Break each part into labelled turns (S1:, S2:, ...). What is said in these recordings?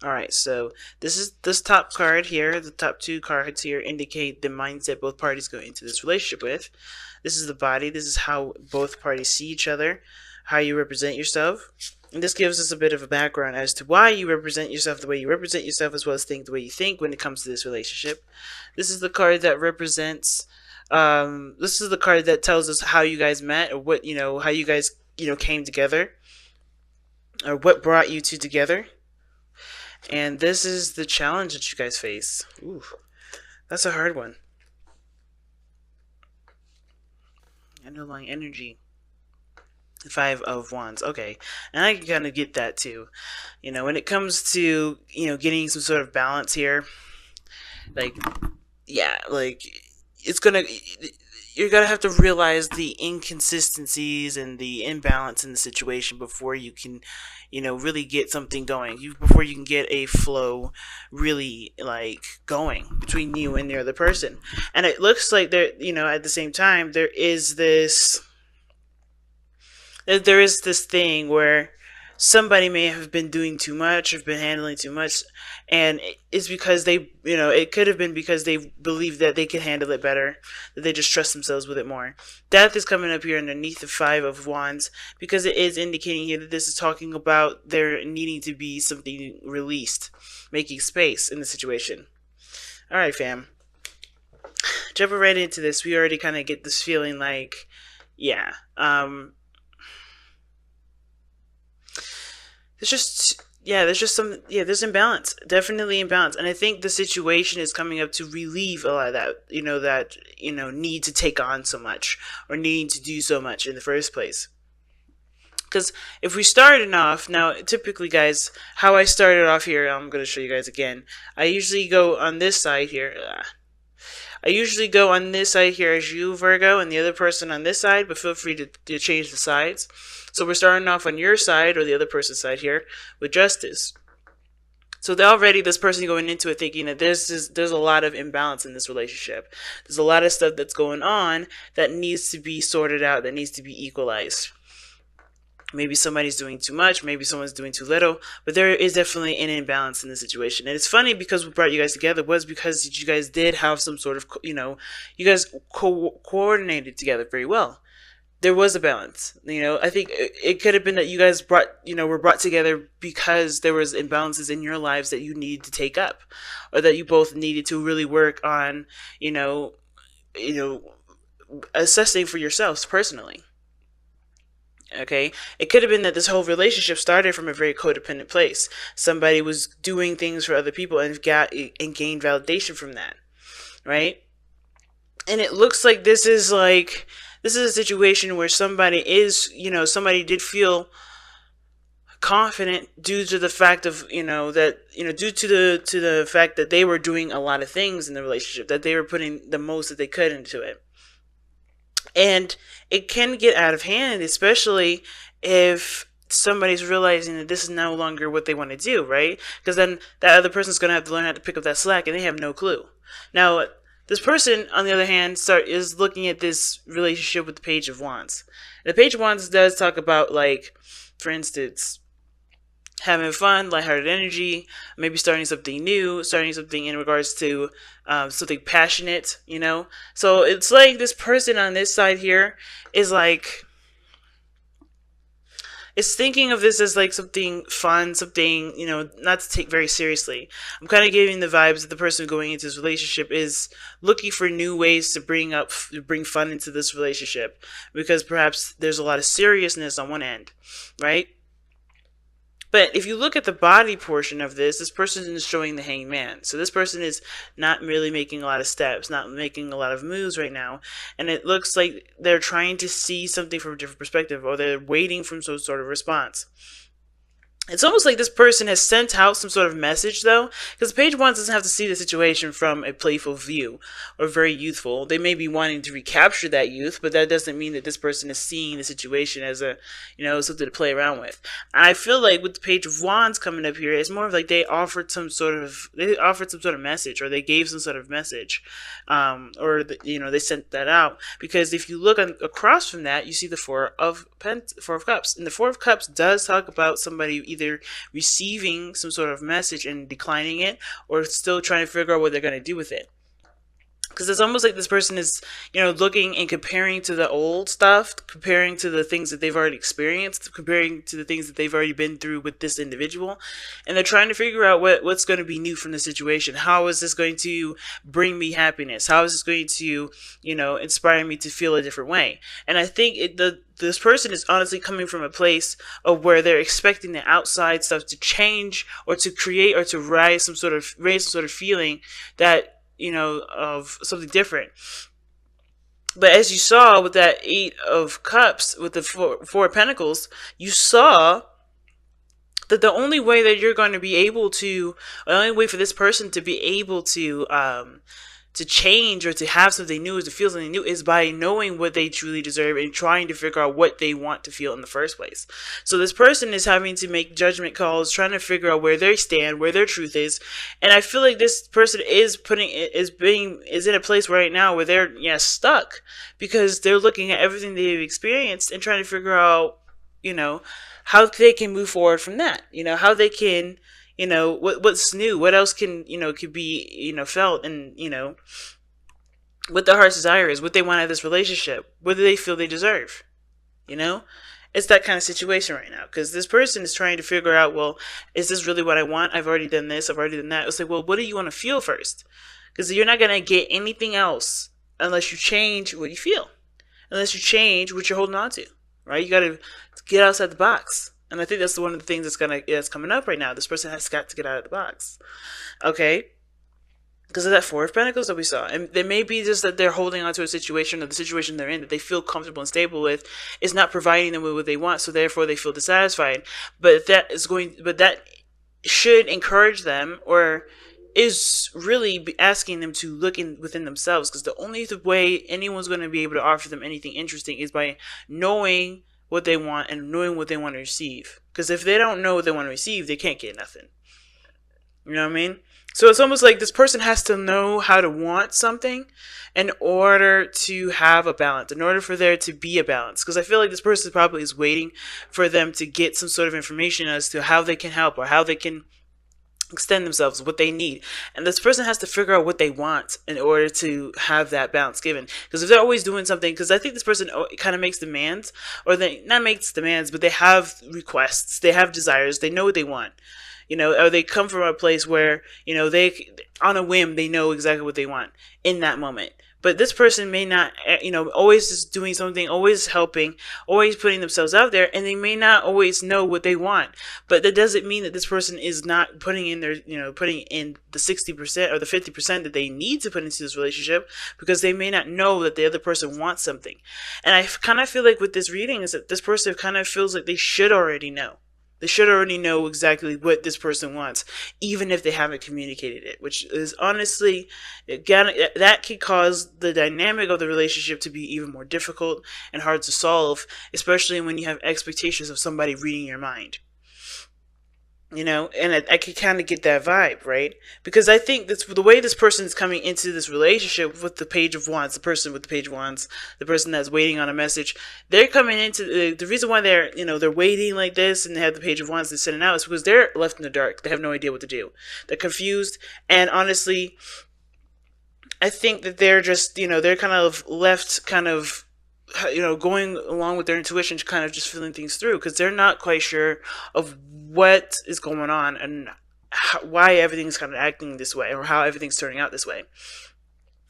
S1: Alright, so this top card here, the top two cards here indicate the mindset both parties go into this relationship with. This is the body, this is how both parties see each other, how you represent yourself. And this gives us a bit of a background as to why you represent yourself the way you represent yourself, as well as think the way you think when it comes to this relationship. This is the card that represents this is the card that tells us how you guys met, or what, how you guys, came together, or what brought you two together. And this is the challenge that you guys face. Ooh, that's a hard one. Underlying energy. Five of Wands. Okay. And I can kind of get that too. When it comes to, getting some sort of balance here, like, yeah, like, it's gonna, you're gonna have to realize the inconsistencies and the imbalance in the situation before you can, really get something going. Before you can get a flow really, like, going between you and the other person. And it looks like there, at the same time, there is this thing where somebody may have been doing too much or been handling too much, and it's because they, it could have been because they believe that they can handle it better, that they just trust themselves with it more. Death is coming up here underneath the Five of Wands, because it is indicating here that this is talking about there needing to be something released, making space in the situation. Alright, fam, jumping right into this, we already kind of get this feeling like, yeah, there's imbalance, definitely imbalance. And I think the situation is coming up to relieve a lot of that, need to take on so much, or needing to do so much in the first place. Because if we started off, now typically, guys, how I started off here, I'm going to show you guys again. I usually go on this side here. I usually go on this side here as you, Virgo, and the other person on this side, but feel free to change the sides. So we're starting off on your side, or the other person's side here, with Justice. So already this person going into it thinking that there's a lot of imbalance in this relationship. There's a lot of stuff that's going on that needs to be sorted out, that needs to be equalized. Maybe somebody's doing too much, maybe someone's doing too little, but there is definitely an imbalance in the situation. And it's funny, because what brought you guys together was because you guys did have some sort of, you guys coordinated together very well. There was a balance. I think it could have been that you guys were brought together because there was imbalances in your lives that you needed to take up, or that you both needed to really work on, assessing for yourselves personally. Okay, it could have been that this whole relationship started from a very codependent place. Somebody was doing things for other people and gained validation from that, right? And it looks like this is a situation where somebody did feel confident due to the fact of, due to the fact that they were doing a lot of things in the relationship, that they were putting the most that they could into it. And it can get out of hand, especially if somebody's realizing that this is no longer what they want to do, right? Because then that other person's going to have to learn how to pick up that slack, and they have no clue. Now, this person, on the other hand, is looking at this relationship with the Page of Wands. And the Page of Wands does talk about, like, for instance, having fun, lighthearted energy, maybe starting something new, starting something in regards to something passionate, So it's like this person on this side here is like, is thinking of this as like something fun, something, not to take very seriously. I'm kind of getting the vibes that the person going into this relationship is looking for new ways to bring fun into this relationship, because perhaps there's a lot of seriousness on one end, right? But if you look at the body portion of this person is showing the Hanged Man. So this person is not really making a lot of steps, not making a lot of moves right now. And it looks like they're trying to see something from a different perspective, or they're waiting for some sort of response. It's almost like this person has sent out some sort of message, though, because the Page of Wands doesn't have to see the situation from a playful view or very youthful. They may be wanting to recapture that youth, but that doesn't mean that this person is seeing the situation as a, something to play around with. And I feel like with the Page of Wands coming up here, it's more of like they offered some sort of message, or they gave some sort of message, they sent that out. Because if you look across from that, you see the Four of Cups, and the Four of Cups does talk about somebody either receiving some sort of message and declining it, or still trying to figure out what they're going to do with it. Because it's almost like this person is, looking and comparing to the old stuff, comparing to the things that they've already experienced, comparing to the things that they've already been through with this individual. And they're trying to figure out what's going to be new from the situation. How is this going to bring me happiness? How is this going to, inspire me to feel a different way? And I think this person is honestly coming from a place of where they're expecting the outside stuff to change or to create or to raise some sort of feeling that, of something different. But as you saw with that Eight of Cups, with the Four of Pentacles, you saw that the only way that you're going to be able to, the only way for this person to be able to change or to have something new, or to feel something new, is by knowing what they truly deserve and trying to figure out what they want to feel in the first place. So this person is having to make judgment calls, trying to figure out where they stand, where their truth is. And I feel like this person is in a place right now where they're stuck, because they're looking at everything they've experienced and trying to figure out, how they can move forward from that. How they can, what's new, what else can, could be, felt, and, what their heart's desire is, what they want out of this relationship, what do they feel they deserve, It's that kind of situation right now, because this person is trying to figure out, well, is this really what I want? I've already done this, I've already done that. It's like, well, what do you want to feel first? Because you're not going to get anything else unless you change what you feel, unless you change what you're holding on to, right? You got to get outside the box. And I think that's one of the things that's coming up right now. This person has got to get out of the box. Okay? Because of that Four of Pentacles that we saw. And it may be just that they're holding on to a situation, or the situation they're in that they feel comfortable and stable with is not providing them with what they want, so therefore they feel dissatisfied. But that should encourage them, or is really asking them to look within themselves, because the only way anyone's going to be able to offer them anything interesting is by knowing what they want and knowing what they want to receive. Because if they don't know what they want to receive, they can't get nothing. You know what I mean? So it's almost like this person has to know how to want something in order to have a balance, in order for there to be a balance. Because I feel like this person probably is waiting for them to get some sort of information as to how they can help, or how they can extend themselves, what they need. And this person has to figure out what they want in order to have that balance given. Because if they're always doing something, because I think this person kind of makes demands, or they not makes demands, but they have requests, they have desires, they know what they want. Or they come from a place where, they, on a whim, they know exactly what they want in that moment. But this person may not, always just doing something, always helping, always putting themselves out there, and they may not always know what they want. But that doesn't mean that this person is not putting in putting in the 60% or the 50% that they need to put into this relationship, because they may not know that the other person wants something. And I kind of feel like with this reading is that this person kind of feels like they should already know. They should already know exactly what this person wants, even if they haven't communicated it, which is honestly, that can cause the dynamic of the relationship to be even more difficult and hard to solve, especially when you have expectations of somebody reading your mind. And I could kind of get that vibe, right? Because I think that's the way this person is coming into this relationship with the Page of Wands, the person with the Page of Wands, the person that's waiting on a message. They're coming into the reason why they're waiting like this and they have the Page of Wands to send it out is because they're left in the dark. They have no idea what to do. They're confused, and honestly, I think that they're just they're kind of left kind of going along with their intuition, kind of just feeling things through, because they're not quite sure of what is going on and why everything's kind of acting this way, or how everything's turning out this way.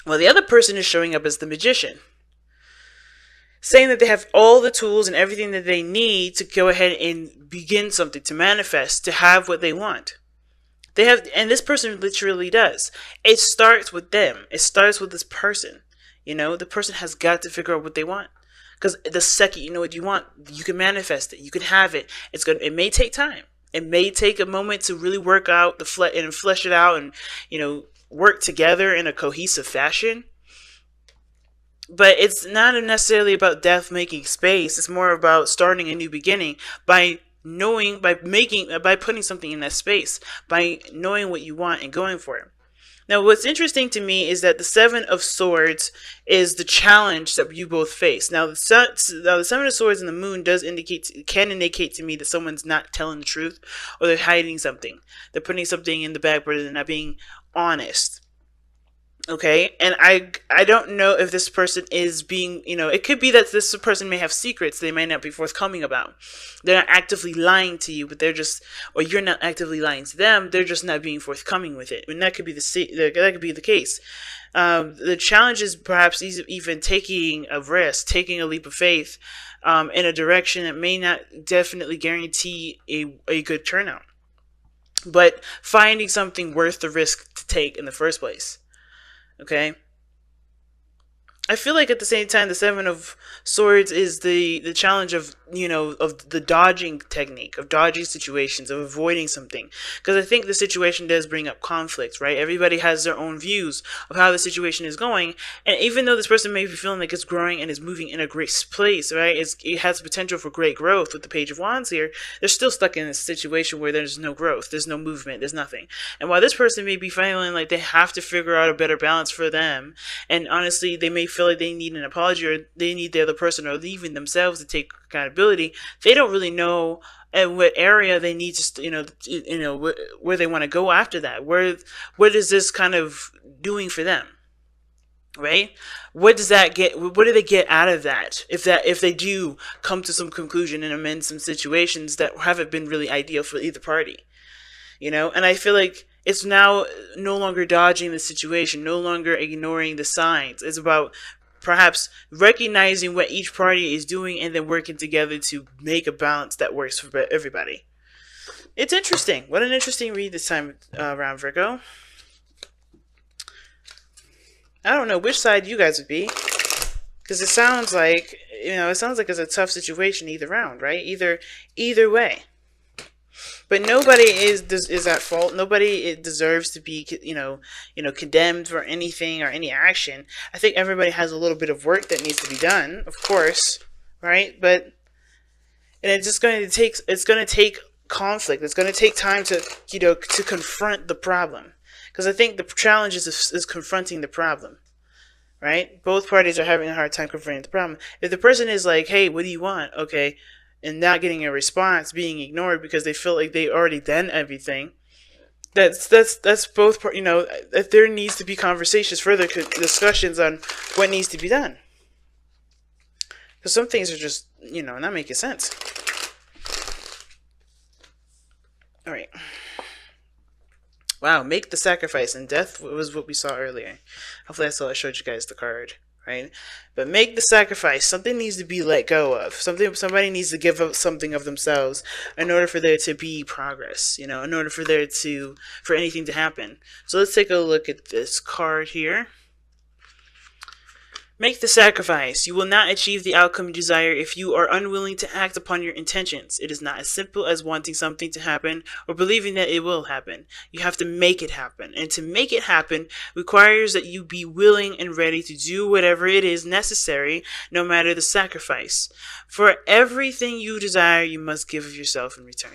S1: Well, the other person is showing up as the Magician, saying that they have all the tools and everything that they need to go ahead and begin something, to manifest, to have what they want. They have, and this person literally does. It starts with them. It starts with this person. The person has got to figure out what they want. Because the second you know what you want, you can manifest it. You can have it. It may take time. It may take a moment to really work out and flesh it out, and work together in a cohesive fashion. But it's not necessarily about death making space. It's more about starting a new beginning by putting something in that space, by knowing what you want and going for it. Now, what's interesting to me is that the Seven of Swords is the challenge that you both face. Now, the Seven of Swords and the Moon can indicate to me that someone's not telling the truth, or they're hiding something. They're putting something in the back burner. They're not being honest. Okay, and I don't know if this person is being, it could be that this person may have secrets they may not be forthcoming about. They're not actively lying to you, but they're just, or you're not actively lying to them, they're just not being forthcoming with it. And that could be that could be the case. The challenge is perhaps even taking a risk, taking a leap of faith, in a direction that may not definitely guarantee a good turnout, but finding something worth the risk to take in the first place. Okay, I feel like at the same time, the Seven of Swords is the challenge of, of the dodging technique, of dodging situations, of avoiding something. Because I think the situation does bring up conflict, right? Everybody has their own views of how the situation is going. And even though this person may be feeling like it's growing and is moving in a great place, right? It has potential for great growth with the Page of Wands here. They're still stuck in a situation where there's no growth, there's no movement, there's nothing. And while this person may be feeling like they have to figure out a better balance for them, and honestly, they may feel like they need an apology, or they need the other person, or even themselves, to take accountability. They don't really know in what area they need to, where they want to go after that. What is this kind of doing for them, right? What does that get? What do they get out of that? If they do come to some conclusion and amend some situations that haven't been really ideal for either party, and I feel like it's now no longer dodging the situation, no longer ignoring the signs. It's about perhaps recognizing what each party is doing and then working together to make a balance that works for everybody. It's interesting. What an interesting read this time around, Virgo. I don't know which side you guys would be, because it sounds like it's a tough situation either round, right? Either way. But nobody is at fault. Nobody deserves to be, condemned for anything or any action. I think everybody has a little bit of work that needs to be done, of course, right? And it's going to take conflict. It's going to take time to confront the problem, because I think the challenge is confronting the problem. Right? Both parties are having a hard time confronting the problem. If the person is like, "Hey, what do you want?" Okay, and not getting a response, being ignored because they feel like they already done everything, that's both, that there needs to be conversations, further discussions on what needs to be done, because some things are just not making sense. All right. Wow, make the sacrifice, and death was what we saw earlier. Hopefully that's all I showed you guys the card, right? But make the sacrifice. Something needs to be let go of. Somebody needs to give up something of themselves in order for there to be progress, in order for anything to happen. So let's take a look at this card here. Make the sacrifice. You will not achieve the outcome you desire if you are unwilling to act upon your intentions. It is not as simple as wanting something to happen or believing that it will happen. You have to make it happen. And to make it happen requires that you be willing and ready to do whatever it is necessary, no matter the sacrifice. For everything you desire, you must give of yourself in return.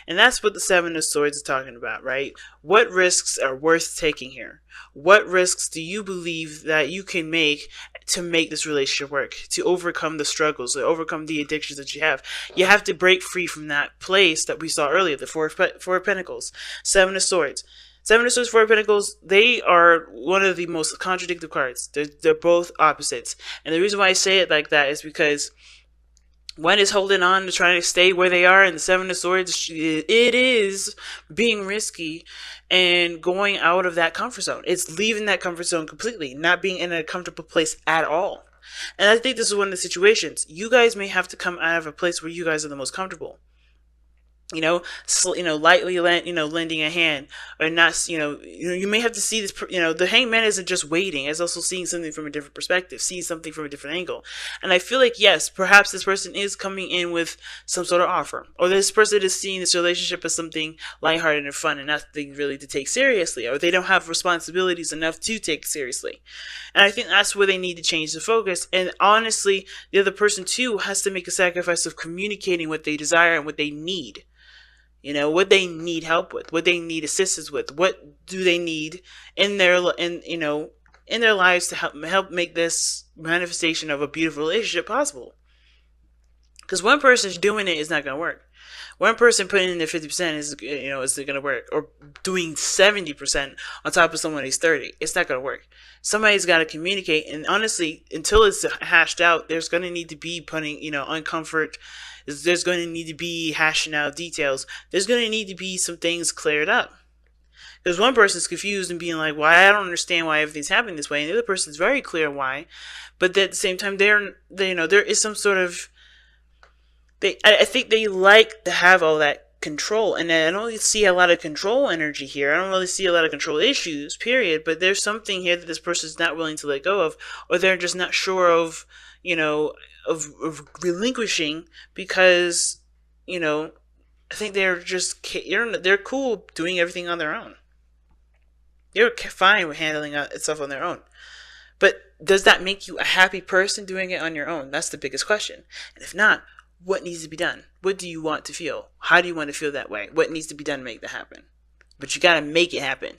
S1: And that's what the Seven of Swords is talking about, right? What risks are worth taking here? What risks do you believe that you can make to make this relationship work, to overcome the struggles, to overcome the addictions that you have? You have to break free from that place that we saw earlier, the Four of Pentacles, Seven of Swords. Seven of Swords, Four of Pentacles, they are one of the most contradictory cards. They're both opposites. And the reason why I say it like that is because one is holding on to trying to stay where they are, and the Seven of Swords, it is being risky and going out of that comfort zone. It's leaving that comfort zone completely, not being in a comfortable place at all. And I think this is one of the situations. You guys may have to come out of a place where you guys are the most comfortable. Lightly lending a hand, or not, you may have to see this, the hangman isn't just waiting, it's also seeing something from a different perspective, seeing something from a different angle. And I feel like, yes, perhaps this person is coming in with some sort of offer, or this person is seeing this relationship as something lighthearted and fun and nothing really to take seriously, or they don't have responsibilities enough to take seriously. And I think that's where they need to change the focus. And honestly, the other person too has to make a sacrifice of communicating what they desire and what they need. what they need help with, what they need assistance with, what do they need in their in their lives to help make this manifestation of a beautiful relationship possible. Because one person's doing it is not going to work. One person putting in their 50% is going to work, or doing 70% on top of someone who's 30. It's not going to work. Somebody's got to communicate, and honestly, until it's hashed out, there's going to need to be putting uncomfort. There's going to need to be hashing out details. There's going to need to be some things cleared up. Because one person's confused and being like, "Why? I don't understand why everything's happening this way," and the other person's very clear why, but at the same time, there is some sort of I think they like to have all that control, and I don't really see a lot of control energy here. I don't really see a lot of control issues, period. But there's something here that this person's not willing to let go of, or they're just not sure of, of relinquishing, because, I think they're cool doing everything on their own. They're fine with handling itself on their own. But does that make you a happy person doing it on your own? That's the biggest question. And if not, what needs to be done? What do you want to feel? How do you want to feel that way? What needs to be done to make that happen? But you got to make it happen.